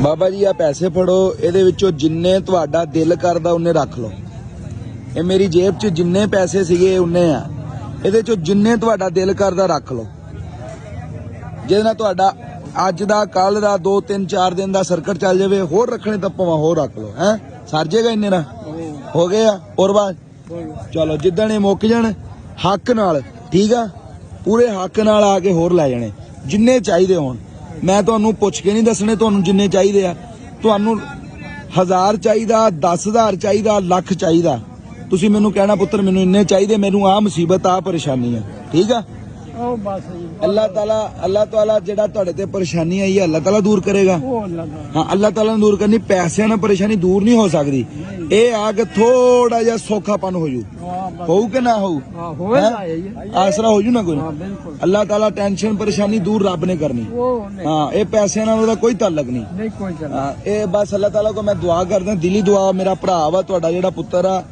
ਬਾਬਾ ਜੀ ਆ ਪੈਸੇ ਫੜੋ, ਇਹਦੇ ਵਿੱਚੋਂ ਜਿੰਨੇ ਤੁਹਾਡਾ ਦਿਲ ਕਰਦਾ ਉਹਨੇ ਰੱਖ ਲਓ। ਇਹ ਮੇਰੀ ਜੇਬ 'ਚ ਜਿੰਨੇ ਪੈਸੇ ਸੀਗੇ ਉਹਨੇ ਆ, ਇਹਦੇ 'ਚੋਂ ਜਿੰਨੇ ਤੁਹਾਡਾ ਦਿਲ ਕਰਦਾ ਰੱਖ ਲਓ। ਜਿਹਦੇ ਨਾਲ ਤੁਹਾਡਾ ਅੱਜ ਦਾ ਕੱਲ ਦਾ 2 3 4 ਦਿਨ ਦਾ ਸਰਕਟ ਚੱਲ ਜਾਵੇ, ਹੋਰ ਰੱਖਣੇ ਤਾਂ ਭਾਵੇਂ ਹੋਰ ਰੱਖ ਲਓ। ਹੈ ਸਰ ਜੇਗਾ ਇੰਨੇ ਨਾਲ ਹੋ ਗਏ ਆ। ਹੋਰ ਬਾਅਦ ਚਲੋ ਜਿੱਦਣ ਇਹ ਮੁੱਕ ਜਾਣ ਹੱਕ ਨਾਲ, ਠੀਕ ਆ, ਪੂਰੇ ਹੱਕ ਨਾਲ ਆ ਕੇ ਹੋਰ ਲੈ ਜਾਣੇ ਜਿੰਨੇ ਚਾਹੀਦੇ ਹੋਣ। ਮੈਂ ਤੁਹਾਨੂੰ ਪੁੱਛ ਕੇ ਨਹੀਂ ਦੱਸਣੇ ਤੁਹਾਨੂੰ ਜਿੰਨੇ ਚਾਹੀਦੇ ਆ। ਤੁਹਾਨੂੰ 1000 ਚਾਹੀਦਾ, 10,000 ਚਾਹੀਦਾ, ਲੱਖ ਚਾਹੀਦਾ, ਤੁਸੀਂ ਮੈਨੂੰ ਕਹਿਣਾ ਪੁੱਤਰ ਮੈਨੂੰ ਇੰਨੇ ਚਾਹੀਦੇ, ਮੈਨੂੰ ਆਹ ਮੁਸੀਬਤ ਆ ਪਰੇਸ਼ਾਨੀ ਆ, ਠੀਕ ਆ। ਅੱਲਾਹ ਤਾਲਾ ਜਿਹੜਾ ਤੁਹਾਡੇ ਤੇ ਪਰੇਸ਼ਾਨੀ ਆਈ ਹੈ ਅੱਲਾਹ ਤਾਲਾ ਦੂਰ ਕਰੇਗਾ। ਹਾਂ ਅੱਲਾਹ ਤਾਲਾ ਨੂੰ ਦੂਰ ਕਰਨੀ। ਪੈਸਿਆਂ ਨਾਲ ਪਰੇਸ਼ਾਨੀ ਦੂਰ ਨਹੀਂ ਹੋ ਸਕਦੀ। ਇਹ ਆ ਕੇ ਥੋੜਾ ਜਿਹਾ ਸੌਖਾਪਨ ਹੋ ਜੂ, ਹੋਊ ਕਿ ਨਾ ਹੋਊ, ਆਸਰਾ ਹੋ ਜੂ ਨਾ ਕੋਈ। ਅੱਲਾਹ ਤਾਲਾ ਟੈਨਸ਼ਨ ਪਰੇਸ਼ਾਨੀ ਦੂਰ ਰੱਬ ਨੇ ਕਰਨੀ। ਹਾਂ ਇਹ ਪੈਸਿਆਂ ਨਾਲ ਉਹਦਾ ਕੋਈ ਤਾਲੁਕ ਨਹੀਂ। ਹਾਂ ਇਹ ਬਸ ਅੱਲਾਹ ਤਾਲਾ ਕੋ ਮੈਂ ਦੁਆ ਕਰਦਾ, ਦਿਲੀ ਦੁਆ। ਮੇਰਾ ਭਰਾ ਵਾ ਤੁਹਾਡਾ ਜਿਹੜਾ ਪੁੱਤਰ ਆ,